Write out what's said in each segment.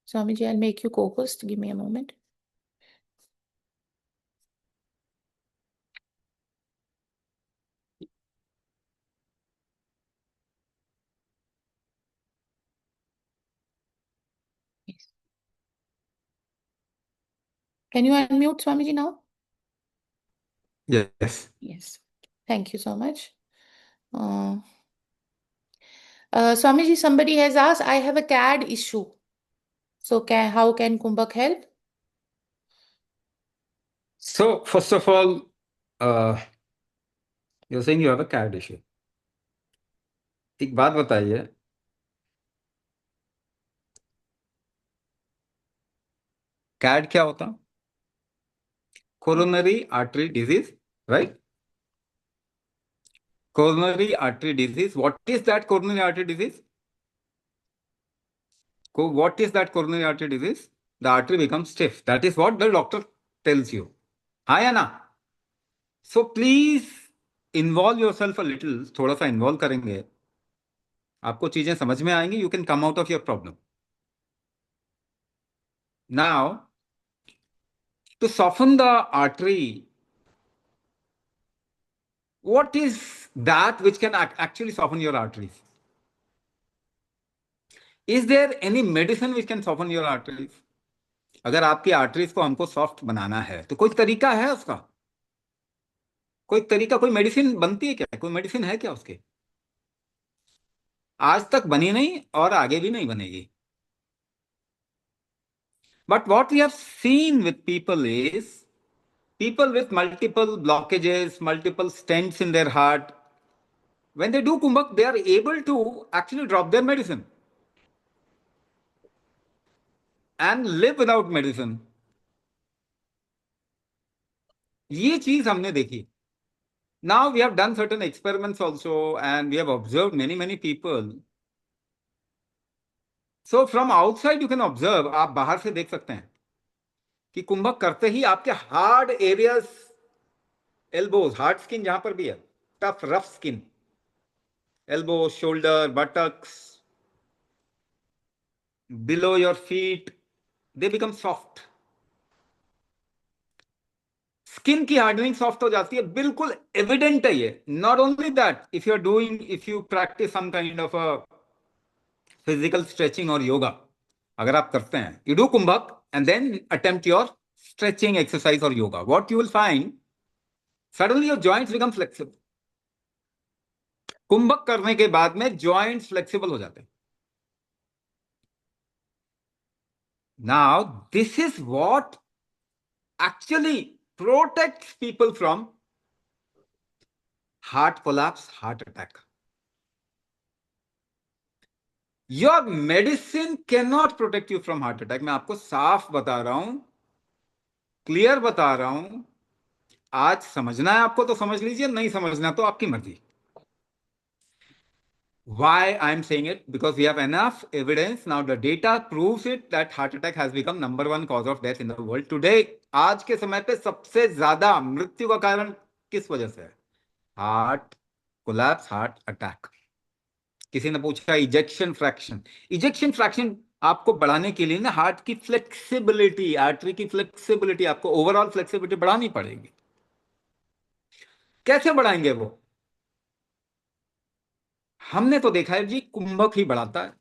Swamiji, I'll make you co-host. Give me a moment. Yes. Can you unmute Swamiji now? Yes. Yes. Thank you so much. Swamiji, somebody has asked, I have a CAD issue. So how can Kumbhak help? So first of all, you're saying you have a CAD issue. एक बात बताइए, CAD क्या होता? Coronary artery disease, right? Coronary artery disease. What is that coronary artery disease? What is that coronary artery disease? The artery becomes stiff. That is what the doctor tells you. हाँ या ना? So please involve yourself a little. थोड़ा सा involve करेंगे, आपको चीजें समझ में आएंगी. You can come out of your problem. Now, to soften the artery, what is that which can actually soften your arteries? Is there any medicine which can soften your arteries? अगर आपकी arteries को हमको soft बनाना है तो कोई तरीका है उसका? कोई तरीका, कोई मेडिसिन बनती है क्या? कोई मेडिसिन है क्या उसके? आज तक बनी नहीं और आगे भी नहीं बनेगी. But what we have seen with people is people with multiple blockages, multiple stents in their heart, when they do Kumbhak, they are able to actually drop their medicine and live without medicine. ये चीज हमने देखी. Now we have done certain experiments also, and we have observed many people. So from outside you can observe, आप बाहर से देख सकते हैं कि कुंभक करते ही आपके hard areas, elbows, hard skin जहां पर भी है, tough rough skin, elbow, shoulder, buttocks, below your feet, they become soft. Skin की हार्डनिंग सॉफ्ट हो जाती है, बिल्कुल एविडेंट है ये. Not only that, if you practise some kind of a physical stretching और योगा, अगर आप करते हैं, यू डू कुंभक and then attempt your stretching exercise और yoga, what you will find, suddenly your joints become flexible. कुंभक करने के बाद में जॉइंट्स फ्लेक्सिबल हो जाते हैं. Now this is what actually protects people from heart collapse, heart attack. Your medicine cannot protect you from heart attack. मैं आपको साफ बता रहा हूं, क्लियर बता रहा हूं. आज समझना है आपको तो समझ लीजिए, नहीं समझना तो आपकी मर्जी. Why I am saying it? Because we have enough evidence now. The data proves it that heart attack has become #1 cause of death in the world today. आज के समय पे सबसे ज्यादा मृत्यु का कारण किस वजह से है? Heart collapse, heart attack. किसी ने पूछा इजेक्शन फ्रैक्शन. इजेक्शन फ्रैक्शन आपको बढ़ाने के लिए ना हार्ट की फ्लेक्सिबिलिटी, आर्टरी की फ्लेक्सिबिलिटी, आपको ओवरऑल फ्लेक्सिबिलिटी बढ़ानी पड़ेगी. कैसे बढ़ाएंगे वो? हमने तो देखा है जी, कुंभक ही बढ़ाता है.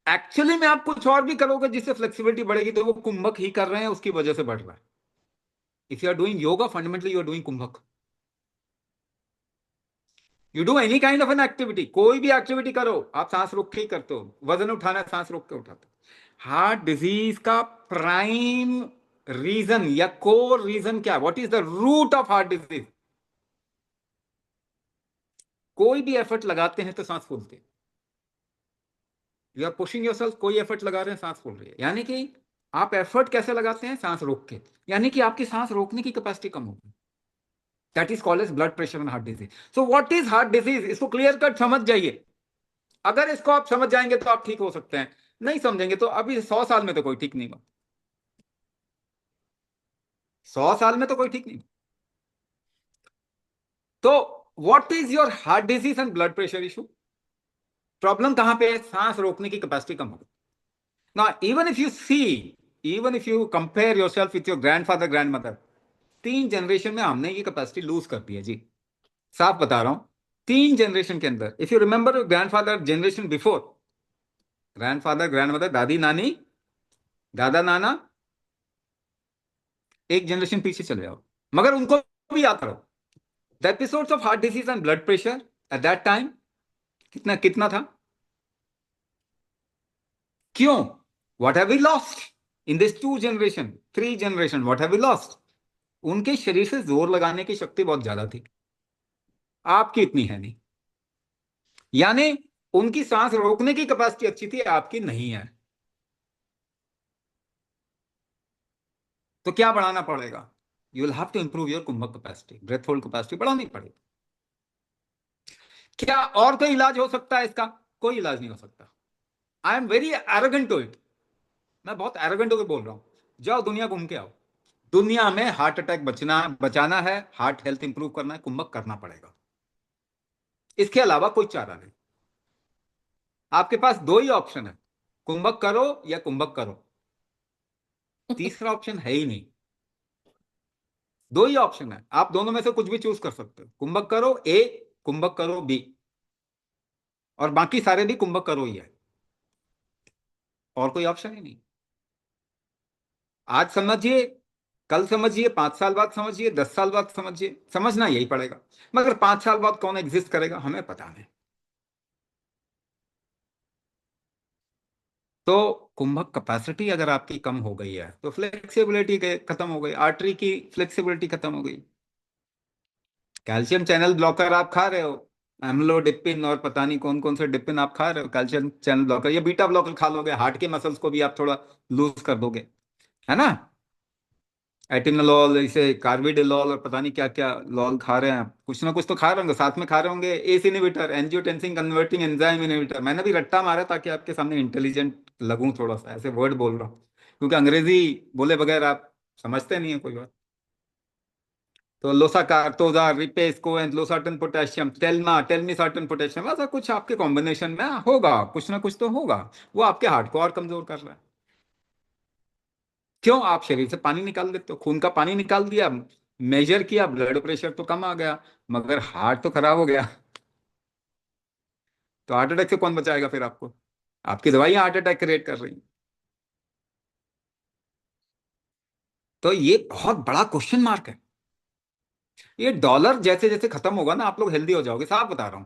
एक्चुअली में आप कुछ और भी करोगे जिससे फ्लेक्सिबिलिटी बढ़ेगी, तो वो कुंभक ही कर रहे हैं, उसकी वजह से बढ़ रहा है. If you are doing yoga, fundamentally you are doing कुंभक. You do any kind of an activity, कोई भी एक्टिविटी करो, आप सांस रोक के ही करते हो. वजन उठाना है, सांस रोक के उठाते हो. हार्ट डिजीज का प्राइम रीजन या कोर रीजन क्या? What is the root of heart disease? कोई भी एफर्ट लगाते हैं तो सांस फूलती है. यू आर पुशिंग योरसेल्फ, कोई एफर्ट लगा रहे हैं, सांस फूल रही है. यानी कि आप एफर्ट कैसे लगाते हैं? सांस रोक के. यानी कि आपकी सांस रोकने की कैपेसिटी कम होगी. That is called as blood pressure and heart disease. So what is heart disease? इसको क्लियर कट समझ जाइए. अगर इसको आप समझ जाएंगे तो आप ठीक हो सकते हैं, नहीं समझेंगे तो अभी 100 साल में तो कोई ठीक नहीं हुआ. 100 साल में तो कोई ठीक नहीं. तो what is your heart disease and blood pressure issue? Problem कहां पे है? सांस रोकने की कैपेसिटी कम हो गई ना। Even if you compare yourself with your grandfather grandmother, 3 generation में हमने ये कैपेसिटी लूज कर दी है जी। साफ बता रहा हूं, 3 जनरेशन के अंदर। If you remember your grandfather generation before, grandfather grandmother, दादी नानी, दादा नाना, एक जनरेशन पीछे चले जाओ, मगर उनको भी याद करो, the episodes of heart disease and blood pressure at that time कितना कितना था? क्यों? What have we lost in this 2 generation, 3 generation? What have we lost? उनके शरीर से जोर लगाने की शक्ति बहुत ज्यादा थी, आपकी इतनी है नहीं। यानी उनकी सांस रोकने की कैपेसिटी अच्छी थी, आपकी नहीं है। तो क्या बढ़ाना पड़ेगा? You will have to improve your कुंभक कैपेसिटी, ब्रेथ होल्ड कैपेसिटी बढ़ानी पड़ेगी। क्या और कोई इलाज हो सकता है इसका? कोई इलाज नहीं हो सकता। I am very arrogant to it, मैं बहुत एरोगेंट होकर बोल रहा हूं। जाओ दुनिया घूम के आओ, दुनिया में हार्ट अटैक बचाना है, हार्ट हेल्थ इंप्रूव करना है, कुंभक करना पड़ेगा। इसके अलावा कोई चारा नहीं। आपके पास दो ही ऑप्शन है, कुंभक करो या कुंभक करो, तीसरा ऑप्शन है ही नहीं। दो ही ऑप्शन है, आप दोनों में से कुछ भी चूज कर सकते हो। कुंभक करो ए, कुंभक करो बी, और बाकी सारे भी कुंभक करो ही है, और कोई ऑप्शन ही नहीं। आज समझिए, कल समझिए, 5 साल बाद समझिए, 10 साल बाद समझिए, समझना यही पड़ेगा। मगर 5 साल बाद कौन एग्जिस्ट करेगा हमें पता नहीं। तो कुंभक कैपेसिटी अगर आपकी कम हो गई है तो फ्लेक्सिबिलिटी खत्म हो गई, आर्टरी की फ्लेक्सिबिलिटी खत्म हो गई। कैल्शियम चैनल ब्लॉकर आप खा रहे हो, एम्लोडिपिन और पता नहीं कौन कौन से डिपिन आप खा रहे हो, कैल्शियम चैनल ब्लॉकर या बीटा ब्लॉकर खा लोगे, हार्ट के मसल्स को भी आप थोड़ा लूज कर दोगे, है ना। एटिनोलॉल, इसे कार्बिडिलॉल और पता नहीं क्या क्या लॉल खा रहे हैं आप, कुछ ना कुछ तो खा रहे होंगे, साथ में खा रहे होंगे ACE inhibitor, angiotensin converting enzyme inhibitor. मैंने भी रट्टा मारा ताकि आपके सामने इंटेलिजेंट लगूं, थोड़ा सा ऐसे वर्ड बोल रहा हूँ, क्योंकि अंग्रेजी बोले बगैर आप समझते नहीं है कोई बात। तो Losacar, Tozaar, Repace, Covance, losartan potassium, Telma, telmisartan potassium, ऐसा कुछ आपके कॉम्बिनेशन में होगा, कुछ ना कुछ तो होगा। वो आपके हार्ट को और कमजोर कर रहा है। क्यों? आप शरीर से पानी निकाल देते हो, खून का पानी निकाल दिया, मेजर किया, ब्लड प्रेशर तो कम आ गया, मगर हार्ट तो खराब हो गया। तो हार्ट अटैक से कौन बचाएगा फिर आपको? आपकी दवाइयां हार्ट अटैक क्रिएट कर रही हैं। तो ये बहुत बड़ा क्वेश्चन मार्क है। ये डॉलर जैसे जैसे खत्म होगा ना, आप लोग हेल्दी हो जाओगे, साफ बता रहा हूं।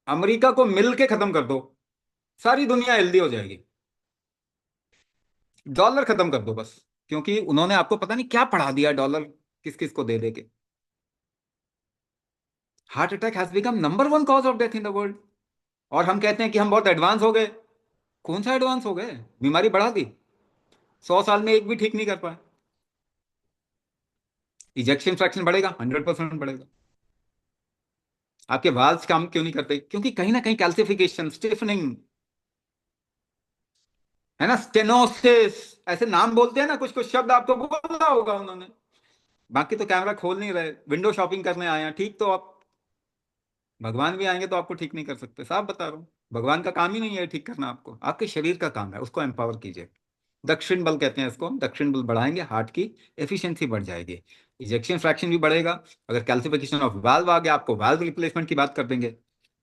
अमेरिका को मिल के खत्म कर दो, सारी दुनिया हेल्दी हो जाएगी। डॉलर खत्म कर दो बस, क्योंकि उन्होंने आपको पता नहीं क्या पढ़ा दिया, डॉलर किस किस को दे दे के। Heart attack has become number 1 cause of death in the world. और हम कहते हैं कि हम बहुत एडवांस हो गए। कौन सा एडवांस हो गए? बीमारी बढ़ा दी, 100 साल में एक भी ठीक नहीं कर पाए। इजेक्शन फ्रैक्शन बढ़ेगा, 100% बढ़ेगा। आपके वाल्व्स काम क्यों नहीं करते? क्योंकि कहीं ना कहीं कैल्सिफिकेशन, स्टिफनिंग, है ना, स्टेनोसिस, ऐसे नाम बोलते हैं ना, कुछ कुछ शब्द आपको बोला होगा उन्होंने। बाकी तो कैमरा खोल नहीं रहे, विंडो शॉपिंग करने आए हैं, ठीक तो आप, भगवान भी आएंगे तो आपको ठीक नहीं कर सकते, साफ बता रहा हूँ। भगवान का काम ही नहीं है ठीक करना, आपको आपके शरीर का काम है, उसको एम्पावर कीजिए। दक्षिण बल कहते हैं इसको, दक्षिण बल बढ़ाएंगे, हार्ट की एफिशिएंसी बढ़ जाएगी, इजेक्शन फ्रैक्शन भी बढ़ेगा। अगर कैल्सिफिकेशन ऑफ वाल्व आ गया, आपको वाल्व रिप्लेसमेंट की बात कर देंगे।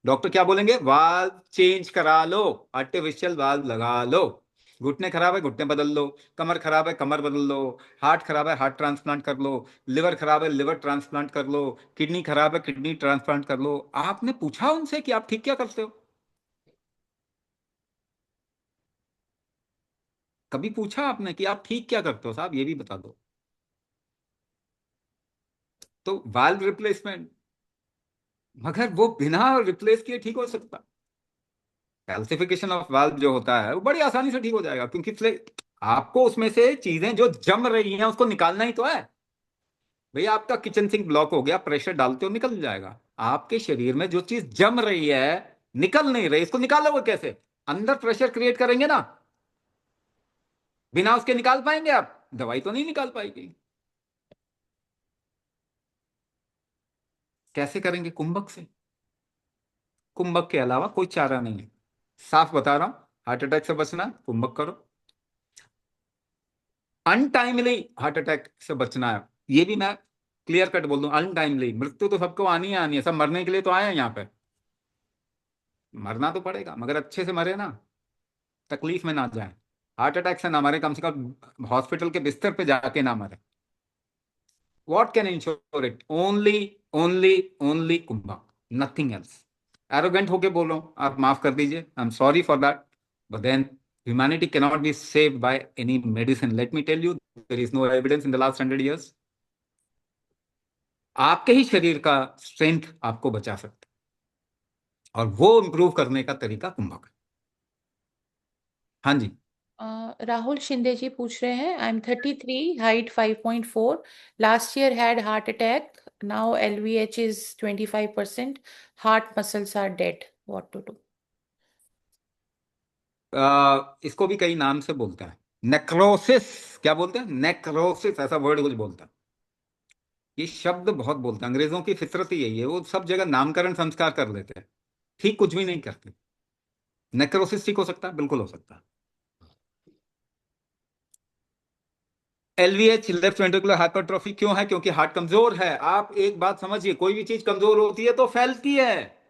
डॉक्टर क्या बोलेंगे? वाल्व चेंज करा लो, आर्टिफिशियल वाल्व लगा लो। घुटने खराब है, घुटने बदल लो। कमर खराब है, कमर बदल लो। हार्ट खराब है, हार्ट ट्रांसप्लांट कर लो। लिवर खराब है, लिवर ट्रांसप्लांट कर लो। किडनी खराब है, किडनी ट्रांसप्लांट कर लो। आपने पूछा उनसे कि आप ठीक क्या करते हो? कभी पूछा आपने कि आप ठीक क्या करते हो साहब, ये भी बता दो। तो वाल्व रिप्लेसमेंट, मगर वो बिना रिप्लेस किए ठीक हो सकता? कैल्सिफिकेशन ऑफ वाल्व जो होता है वो बड़ी आसानी से ठीक हो जाएगा, क्योंकि आपको उसमें से चीजें जो जम रही हैं उसको निकालना ही तो है। भैया आपका किचन सिंक ब्लॉक हो गया, प्रेशर डालते हो निकल जाएगा। आपके शरीर में जो चीज जम रही है, निकल नहीं रही, इसको निकालोगे कैसे? अंदर प्रेशर क्रिएट करेंगे ना, बिना उसके निकाल पाएंगे आप? दवाई तो नहीं निकाल पाएगी। कैसे करेंगे? कुंभक से। कुंभक के अलावा कोई चारा नहीं है। साफ बता रहा हूं, हार्ट अटैक से बचना है, कुंभक करो। अनटाइमली हार्ट अटैक से बचना है, ये भी मैं क्लियर कट बोल दूं, अनटाइमली। मृत्यु तो सबको आनी है, सब मरने के लिए तो आए हैं यहाँ पे। मरना तो पड़ेगा, मगर अच्छे से मरे ना, तकलीफ में ना जाए। हार्ट अटैक से ना मरे, कम से कम हॉस्पिटल के बिस्तर पे जाके ना मरे। What can ensure it? Only, only, only कुंभक, नथिंग एल्स। एरोगेंट होके बोल रहा हूं, आप माफ कर दीजिए, I am sorry for that, but then humanity cannot be saved by any medicine. Let me tell you, there is no evidence in the last 100 years. आपके ही शरीर का स्ट्रेंथ आपको बचा सकता है, और वो इंप्रूव करने का तरीका कुंभक है। हाँ जी। राहुल शिंदे जी पूछ रहे हैं, I am 33, height 5.4, last year had heart attack, now LVH is 25%, heart muscles are dead, what to do? इसको भी कई नाम से बोलते हैं, नेक्रोसिस। क्या बोलते हैं? नेक्रोसिस, ऐसा वर्ड कुछ बोलता है। ये शब्द बहुत बोलते हैं, अंग्रेजों की फितरत ही यही है, वो सब जगह नामकरण संस्कार कर लेते हैं, ठीक कुछ भी नहीं करते। नेक्रोसिस ठीक हो सकता है, बिल्कुल हो सकता है। LVH, लेफ्ट वेंट्रिकुलर हाइपरट्रोफी, क्यों है? क्योंकि हार्ट कमजोर है। आप एक बात समझिए, कोई भी चीज कमजोर होती है तो फैलती है।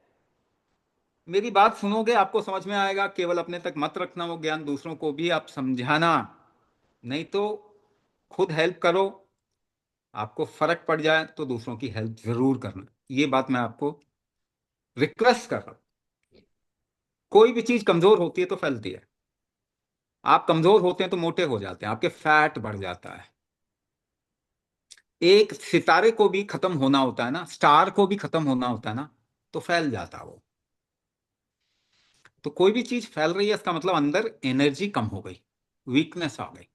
मेरी बात सुनोगे आपको समझ में आएगा, केवल अपने तक मत रखना वो ज्ञान, दूसरों को भी आप समझाना। नहीं तो खुद हेल्प करो, आपको फर्क पड़ जाए तो दूसरों की हेल्प जरूर करना। ये बात मैं आपको रिक्वेस्ट कर रहा हूं। कोई भी चीज कमजोर होती है तो फैलती है। आप कमजोर होते हैं तो मोटे हो जाते हैं, आपके फैट बढ़ जाता है। एक सितारे को भी खत्म होना होता है ना, स्टार को भी खत्म होना होता है ना, तो फैल जाता है वो। तो कोई भी चीज फैल रही है, इसका मतलब अंदर एनर्जी कम हो गई, वीकनेस आ गई।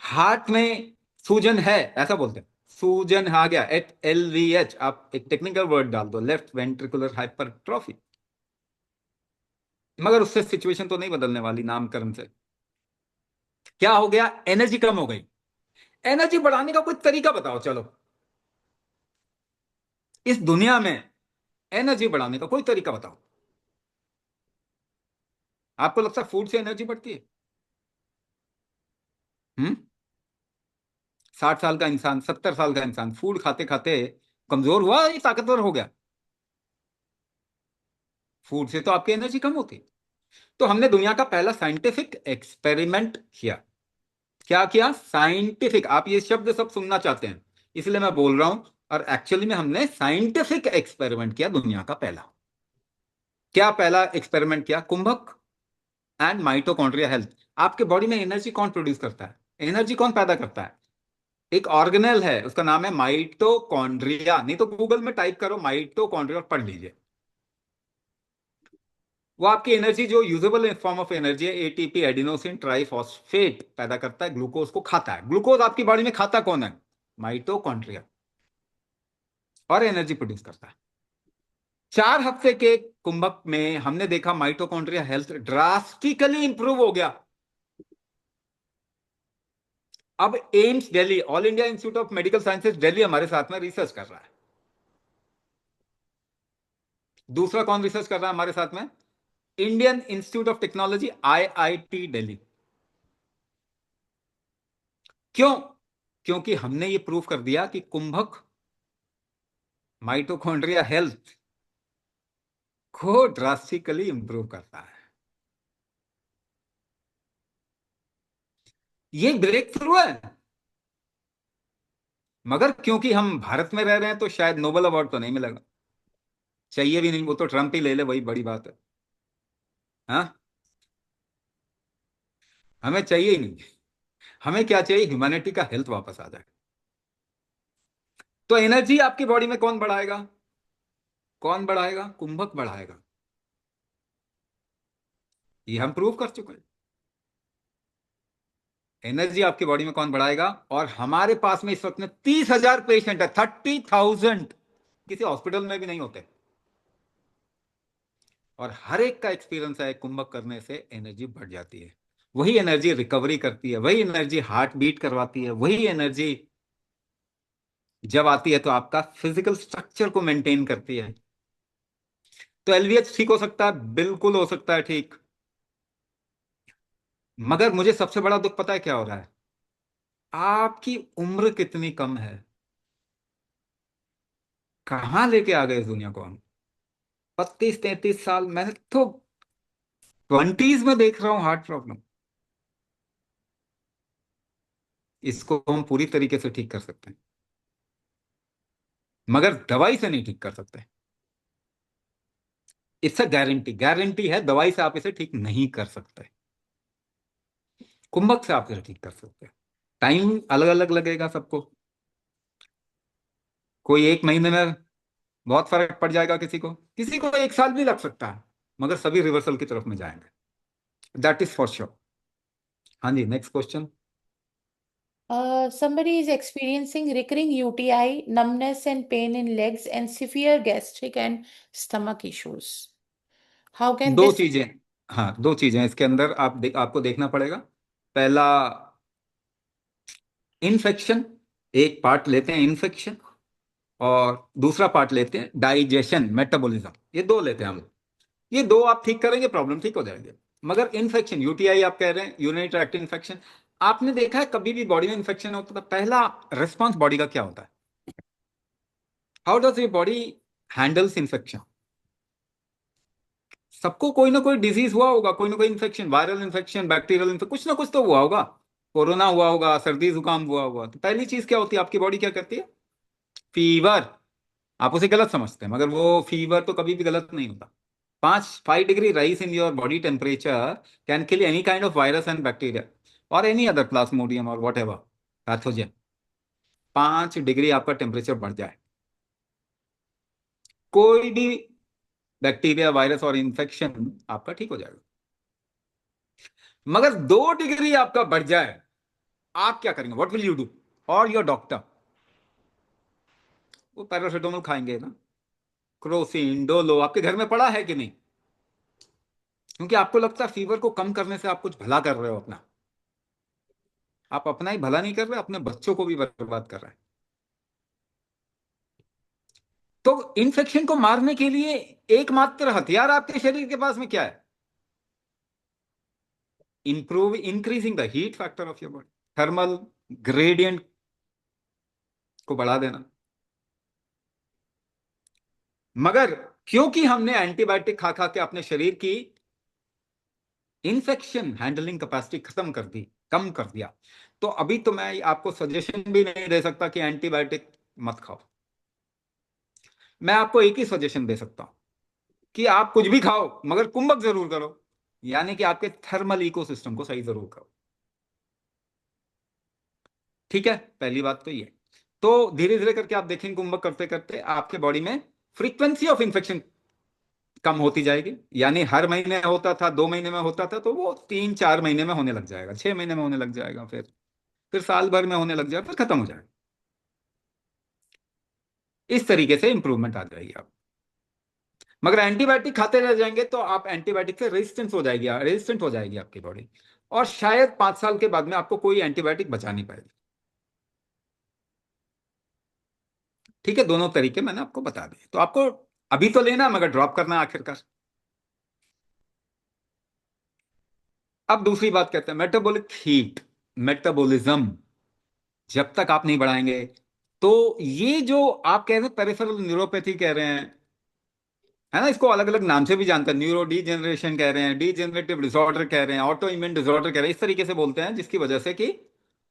हार्ट में सूजन है, ऐसा बोलते हैं, सूजन आ गया, एट LVH। आप एक टेक्निकल वर्ड डाल दो, लेफ्ट वेंट्रिकुलर हाइपरट्रॉफी, मगर उससे सिचुएशन तो नहीं बदलने वाली नामकरण से। क्या हो गया? एनर्जी कम हो गई। एनर्जी बढ़ाने का कोई तरीका बताओ चलो, इस दुनिया में एनर्जी बढ़ाने का कोई तरीका बताओ। आपको लगता है फूड से एनर्जी बढ़ती है? हम्म। 60 साल का इंसान, 70 साल का इंसान फूड खाते खाते कमजोर हुआ या ताकतवर हो गया? फूड से तो आपकी एनर्जी कम होती। तो हमने दुनिया का पहला साइंटिफिक एक्सपेरिमेंट किया। क्या किया? साइंटिफिक। आप ये शब्द सब सुनना चाहते हैं, इसलिए मैं बोल रहा हूं। और एक्चुअली में हमने साइंटिफिक एक्सपेरिमेंट किया, दुनिया का पहला। क्या पहला एक्सपेरिमेंट किया? कुंभक एंड माइटोकॉन्ड्रिया हेल्थ। आपके बॉडी में एनर्जी कौन प्रोड्यूस करता है? एनर्जी कौन पैदा करता है? एक ऑर्गेनेल है, उसका नाम है माइटोकॉन्ड्रिया। नहीं तो गूगल में टाइप करो माइटोकॉन्ड्रिया और पढ़ लीजिए। वो आपकी एनर्जी, जो यूजेबल फॉर्म ऑफ एनर्जी है, ATP, एडिनोसिन ट्राइफॉस्फेट, पैदा करता है, ग्लूकोज को खाता है। ग्लूकोज आपकी बॉडी में खाता कौन है? माइटोकॉन्ड्रिया। और एनर्जी प्रोड्यूस करता है। 4 हफ्ते के कुंभक में हमने देखा माइटोकॉन्ड्रिया हेल्थ ड्रास्टिकली इंप्रूव हो गया। अब AIIMS Delhi, all India institute of medical sciences Delhi, हमारे साथ में रिसर्च कर रहा है। दूसरा कौन रिसर्च कर रहा है हमारे साथ में? Indian institute of technology, IIT Delhi. क्यों? क्योंकि हमने ये प्रूव कर दिया कि कुंभक माइटोकॉन्ड्रिया हेल्थ को ड्रास्टिकली इंप्रूव करता है। ये ब्रेक थ्रू है। मगर क्योंकि हम भारत में रह रहे हैं तो शायद नोबेल अवार्ड तो नहीं मिलेगा। चाहिए भी नहीं, वो तो ट्रंप ही ले ले, वही बड़ी बात है। हाँ, हमें चाहिए ही नहीं। हमें क्या चाहिए? ह्यूमैनिटी का हेल्थ वापस आ जाए। तो एनर्जी आपकी बॉडी में कौन बढ़ाएगा? कौन बढ़ाएगा? कुंभक बढ़ाएगा। ये हम प्रूव कर चुके हैं। एनर्जी आपकी बॉडी में कौन बढ़ाएगा? और हमारे पास में इस वक्त में 30,000 पेशेंट है, 30,000। किसी हॉस्पिटल में भी नहीं होते। और हर एक का एक्सपीरियंस है, कुंभक करने से एनर्जी बढ़ जाती है। वही एनर्जी रिकवरी करती है, वही एनर्जी हार्ट बीट करवाती है, वही एनर्जी जब आती है तो आपका फिजिकल स्ट्रक्चर को मेंटेन करती है। तो एलवीएच ठीक हो सकता है, बिल्कुल हो सकता है ठीक। मगर मुझे सबसे बड़ा दुख पता है क्या हो रहा है? आपकी उम्र कितनी कम है। कहाँ लेके आ गए इस दुनिया को हम। 32-33 साल, मैंने तो 20s में देख रहा हूं हार्ट प्रॉब्लम। इसको हम पूरी तरीके से ठीक कर सकते हैं, मगर दवाई से नहीं ठीक कर सकते। इससे गारंटी गारंटी है, दवाई से आप इसे ठीक नहीं कर सकते। कुंभक से आप इसे ठीक कर सकते हैं। टाइम अलग अलग लगेगा सबको। कोई 1 महीने में बहुत फर्क पड़ जाएगा, किसी को 1 साल भी लग सकता है, मगर सभी रिवर्सल की तरफ में जाएंगे। That is for sure. हाँ जी, next question. Somebody is experiencing recurring UTI, numbness and pain in legs, and severe gastric and stomach issues. How can दो this? चीजें, हाँ, दो चीजें इसके अंदर आपको देखना पड़ेगा। पहला, इन्फेक्शन। एक पार्ट लेते हैं इन्फेक्शन, और दूसरा पार्ट लेते हैं डाइजेशन, मेटाबॉलिज्म। ये दो लेते हैं हम। ये दो आप ठीक करेंगे, प्रॉब्लम ठीक हो जाएगी। मगर इन्फेक्शन, यूटीआई आप कह रहे हैं, यूरिनरी ट्रैक्ट इन्फेक्शन। आपने देखा है कभी भी बॉडी में इन्फेक्शन होता था, पहला रिस्पॉन्स बॉडी का क्या होता है? How does your body handles infection? सबको कोई ना कोई डिजीज हुआ होगा, कोई ना कोई infection, viral infection, bacterial infection, कुछ ना कुछ तो हुआ होगा। कोरोना हुआ होगा, सर्दी जुकाम हुआ होगा, तो पहली चीज क्या होती है, आपकी बॉडी क्या करती है? फीवर। आप उसे गलत समझते हैं, मगर वो फीवर तो कभी भी गलत नहीं होता। 5 degree rise in your body temperature can kill any kind of virus and bacteria और एनी अदर प्लाज्मोडियम और वट एवर पैथोजन। 5 डिग्री आपका टेम्परेचर बढ़ जाए, कोई भी बैक्टीरिया, वायरस और इंफेक्शन आपका ठीक हो जाएगा। मगर 2 डिग्री आपका बढ़ जाए, आप क्या करेंगे? What will you do? और योर डॉक्टर? वो पैरासिटामोल खाएंगे ना, क्रोसिन, डोलो आपके घर में पड़ा है कि नहीं? क्योंकि आपको लगता है फीवर को कम करने से आप कुछ भला कर रहे हो अपना। आप अपना ही भला नहीं कर रहे, अपने बच्चों को भी बर्बाद कर रहे हैं। तो इन्फेक्शन को मारने के लिए एकमात्र हथियार आपके शरीर के पास में क्या है? Improve increasing the heat factor of your body, thermal gradient को बढ़ा देना। मगर क्योंकि हमने एंटीबायोटिक खा खा के अपने शरीर की इन्फेक्शन हैंडलिंग कैपेसिटी खत्म कर दी, कम कर दिया, तो अभी तो मैं आपको सजेशन भी नहीं दे सकता कि एंटीबायोटिक मत खाओ। मैं आपको एक ही सजेशन दे सकता हूं कि आप कुछ भी खाओ, मगर कुंभक जरूर करो, यानी कि आपके थर्मल इकोसिस्टम को सही जरूर करो। ठीक है, पहली बात तो ये। तो धीरे धीरे करके आप देखेंगे कुंभक करते करते आपके बॉडी में फ्रीक्वेंसी ऑफ इंफेक्शन कम होती जाएगी। यानी हर महीने होता था, 2 महीने में होता था, तो वो 3-4 महीने में होने लग जाएगा, 6 महीने में होने लग जाएगा, फिर साल भर में होने लग जाएगा, फिर खत्म हो जाएगा। इस तरीके से इंप्रूवमेंट आ जाएगी आप। मगर एंटीबायोटिक खाते रह जाएंगे तो आप एंटीबायोटिक से रेजिस्टेंट हो जाएगी आपकी बॉडी, और शायद 5 साल के बाद में आपको कोई एंटीबायोटिक बचा नहीं पाएगी। ठीक है, दोनों तरीके मैंने आपको बता दिए, तो आपको अभी तो लेना मगर ड्रॉप करना है आखिरकार। अब दूसरी बात कहते हैं मेटाबॉलिक हीट, मेटाबॉलिज्म। जब तक आप नहीं बढ़ाएंगे, तो ये जो आप कह रहे हैं पेरिफेरल न्यूरोपैथी कह रहे हैं, है ना, इसको अलग अलग नाम से भी जानते हैं, न्यूरो डीजेनरेशन कह रहे हैं, डीजेनरेटिव डिसऑर्डर कह रहे हैं, ऑटो इम्यून डिसऑर्डर कह रहे हैं, इस तरीके से बोलते हैं, जिसकी वजह से कि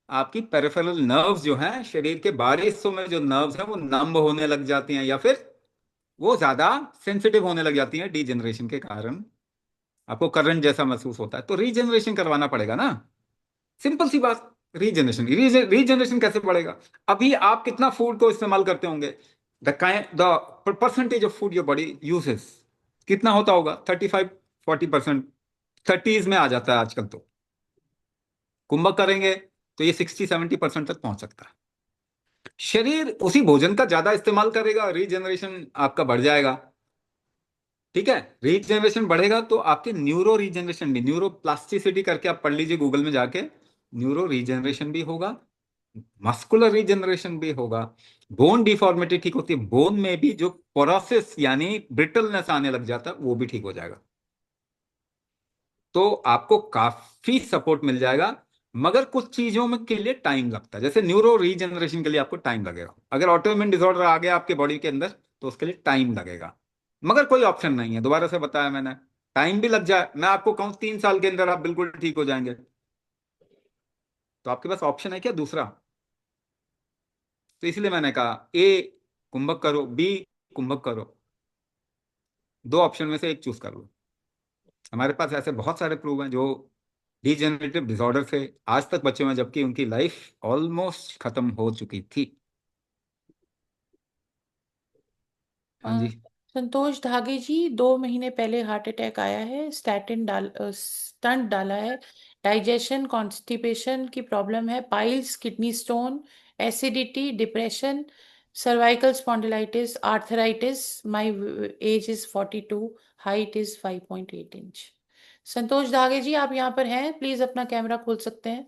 आपकी पेरिफेरल नर्व्स जो हैं, शरीर के बाहरी हिस्सों में जो नर्व्स हैं, वो नंब होने लग जाती हैं, या फिर वो ज्यादा सेंसिटिव होने लग जाती हैं डीजेनरेशन के कारण। आपको करंट जैसा महसूस होता है, तो रीजनरेशन करवाना पड़ेगा ना। सिंपल सी बात, रीजनरेशन। रीजनरेशन कैसे पड़ेगा? अभी आप कितना फूड को इस्तेमाल करते होंगे? The percentage of food your body uses कितना होता होगा? 35-40%, 30s में आ जाता है आजकल तो। कुंभक करेंगे तो ये 60-70% तक पहुंच सकता है। शरीर उसी भोजन का ज्यादा इस्तेमाल करेगा, रीजनरेशन आपका बढ़ जाएगा। ठीक है, रीजनरेशन बढ़ेगा तो आपके न्यूरो रीजनरेशन भी, न्यूरो प्लास्टिसिटी करके आप पढ़ लीजिए गूगल में जाके, न्यूरो रीजनरेशन भी होगा। मस्कुलर रीजनरेशन भी होगा, बोन डिफॉर्मिटी ठीक होती है, बोन में भी जो पोरोसिस यानी ब्रिटलनेस आने लग जाता है वो भी ठीक हो जाएगा। तो आपको काफी सपोर्ट मिल जाएगा। मगर कुछ चीजों में के लिए टाइम लगता है, जैसे न्यूरो रीजनरेशन के लिए आपको टाइम लगेगा। अगर ऑटोइम्यून डिसऑर्डर आ गया आपके बॉडी के अंदर तो उसके लिए टाइम लगेगा। मगर कोई ऑप्शन नहीं है, दोबारा से बताया मैंने, टाइम भी लग जाए, मैं आपको कहूं 3 साल के अंदर आप बिल्कुल ठीक हो जाएंगे, तो आपके पास ऑप्शन है क्या दूसरा? तो इसलिए मैंने कहा ए कुंभक करो, बी कुंभक करो, दो ऑप्शन में से एक चूज कर लो। हमारे पास ऐसे बहुत सारे प्रूव हैं जो डिजेनरेटिव डिसऑर्डर से आज तक बचे हुए हैं, जबकि उनकी लाइफ ऑलमोस्ट खत्म हो चुकी थी। हाँ अ, जी। संतोष धागे जी, 2 महीने पहले हार्ट अटैक आया है, स्टंट डाला है, डाइजेशन कॉन्स्टिपेशन की प्रॉब्लम है, piles, kidney stone, acidity, depression, cervical spondylitis, arthritis. My age is 42, height is 5.8 inch. Santosh Dhage ji, आप यहाँ पर हैं? प्लीज अपना कैमरा खोल सकते हैं?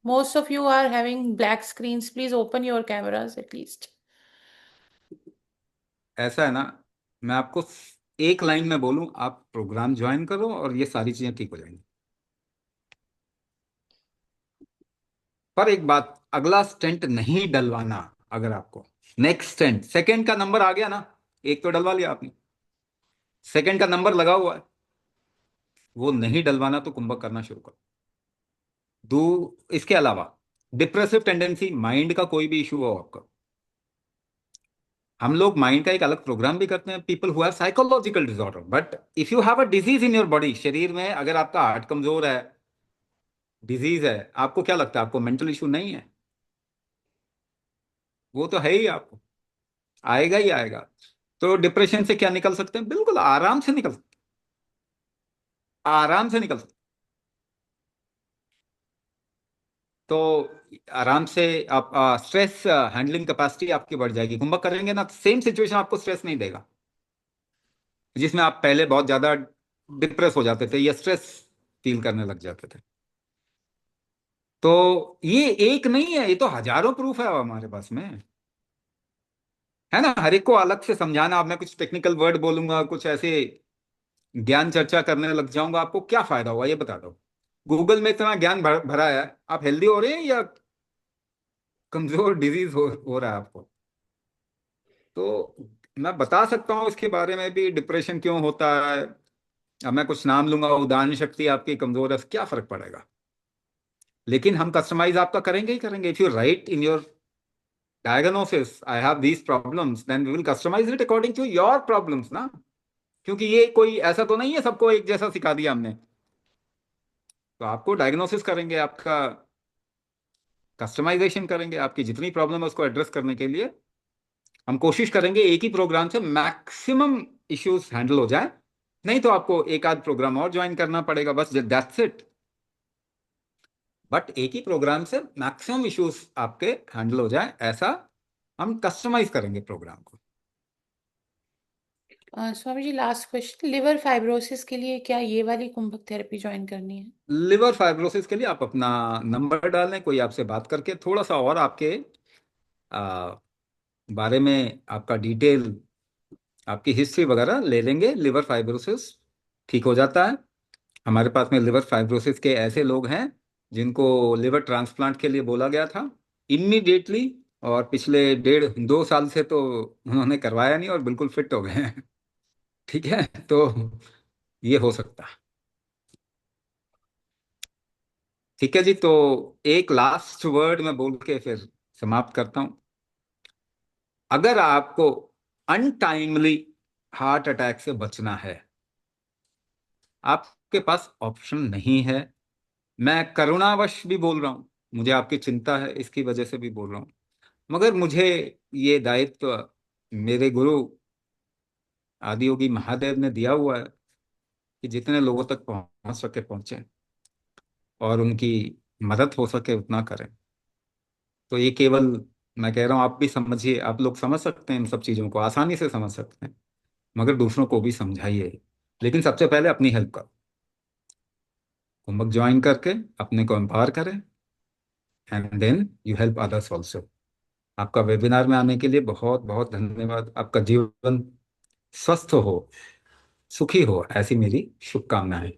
Most of you are having black screens, please open your cameras at least. ऐसा है ना, मैं आपको एक लाइन में बोलूं, आप प्रोग्राम ज्वाइन करो और ये सारी चीजें ठीक हो जाएंगी। पर एक बात, अगला स्टेंट नहीं डलवाना। अगर आपको नेक्स्ट स्टेंट, सेकंड का नंबर आ गया ना, एक तो डलवा लिया आपने, सेकंड का नंबर लगा हुआ है, वो नहीं डलवाना तो कुंभक करना शुरू करो। दो, इसके अलावा डिप्रेसिव टेंडेंसी, माइंड का कोई भी इशू हो आपका, हम लोग माइंड का एक अलग प्रोग्राम भी करते हैं, people who have psychological disorder. But if you have a disease in your body, शरीर में अगर आपका हार्ट कमजोर है, डिजीज है, आपको क्या लगता है आपको मेंटल इशू नहीं है? वो तो है ही, आपको आएगा ही आएगा। तो डिप्रेशन से क्या निकल सकते हैं? बिल्कुल आराम से निकल सकते हैं, आराम से निकल सकते हैं। तो आराम से आप स्ट्रेस हैंडलिंग कैपेसिटी आपकी बढ़ जाएगी, कुंभक करेंगे ना, सेम सिचुएशन आपको स्ट्रेस नहीं देगा, जिसमें आप पहले बहुत ज्यादा डिप्रेस हो जाते थे या स्ट्रेस फील करने लग जाते थे। तो ये एक नहीं है, ये तो हजारों प्रूफ है हमारे पास में, है ना। हर एक को अलग से समझाना, अब मैं कुछ टेक्निकल वर्ड बोलूंगा, कुछ ऐसे ज्ञान चर्चा करने लग जाऊंगा, आपको क्या फायदा होगा ये बता दो। गूगल में इतना ज्ञान भरा है, आप हेल्दी हो रहे हैं या कमजोर डिजीज हो रहा है आपको? तो मैं बता सकता हूँ इसके बारे में भी, डिप्रेशन क्यों होता है। अब मैं कुछ नाम लूंगा, उदाहरण शक्ति आपकी कमजोर है, क्या फर्क पड़ेगा? लेकिन हम कस्टमाइज आपका करेंगे ही करेंगे। If you right in your diagnosis, I have these problems, then we will customize it according to your problems ना। क्योंकि ये कोई ऐसा तो नहीं है सबको एक जैसा सिखा दिया हमने। तो आपको डायग्नोसिस करेंगे, आपका कस्टमाइजेशन करेंगे, आपकी जितनी प्रॉब्लम है उसको एड्रेस करने के लिए हम कोशिश करेंगे एक ही प्रोग्राम से मैक्सिमम इश्यूज हैंडल हो जाए। नहीं तो आपको एक आध प्रोग्राम और ज्वाइन करना पड़ेगा, बस दैट्स इट। बट एक ही प्रोग्राम से मैक्सिमम इश्यूज आपके हैंडल हो जाए, ऐसा हम कस्टमाइज करेंगे प्रोग्राम को। Swami ji, last question, liver fibrosis के लिए क्या ये वाली कुंभक थेरेपी ज्वाइन करनी है? लिवर फाइब्रोसिस के लिए आप अपना नंबर डालें, कोई आपसे बात करके थोड़ा सा और आपके आ, बारे में आपका डिटेल, आपकी हिस्ट्री वगैरह ले लेंगे। लिवर फाइब्रोसिस ठीक हो जाता है। हमारे पास में लिवर फाइब्रोसिस के ऐसे लोग हैं जिनको लिवर ट्रांसप्लांट के लिए बोला गया था इमीडिएटली, और पिछले 1.5 2 साल से तो उन्होंने करवाया नहीं और बिल्कुल फिट हो गए हैं। ठीक है, तो ये हो सकता है। ठीक है जी, तो एक लास्ट वर्ड मैं बोल के फिर समाप्त करता हूं। अगर आपको अनटाइमली हार्ट अटैक से बचना है, आपके पास ऑप्शन नहीं है। मैं करुणावश भी बोल रहा हूं, मुझे आपकी चिंता है इसकी वजह से भी बोल रहा हूं, मगर मुझे ये दायित्व मेरे गुरु आदियोगी महादेव ने दिया हुआ है कि जितने लोगों तक पहुंच सके पहुंचे और उनकी मदद हो सके उतना करें। तो ये केवल, मैं कह रहा हूँ आप भी समझिए, आप लोग समझ सकते हैं इन सब चीज़ों को, आसानी से समझ सकते हैं, मगर दूसरों को भी समझाइए। लेकिन सबसे पहले अपनी हेल्प करो, कुंभक ज्वाइन करके अपने को एम्पावर करें, and then you help others also. आपका वेबिनार में आने के लिए बहुत बहुत धन्यवाद। आपका जीवन स्वस्थ हो, सुखी हो, ऐसी मेरी शुभकामनाएं।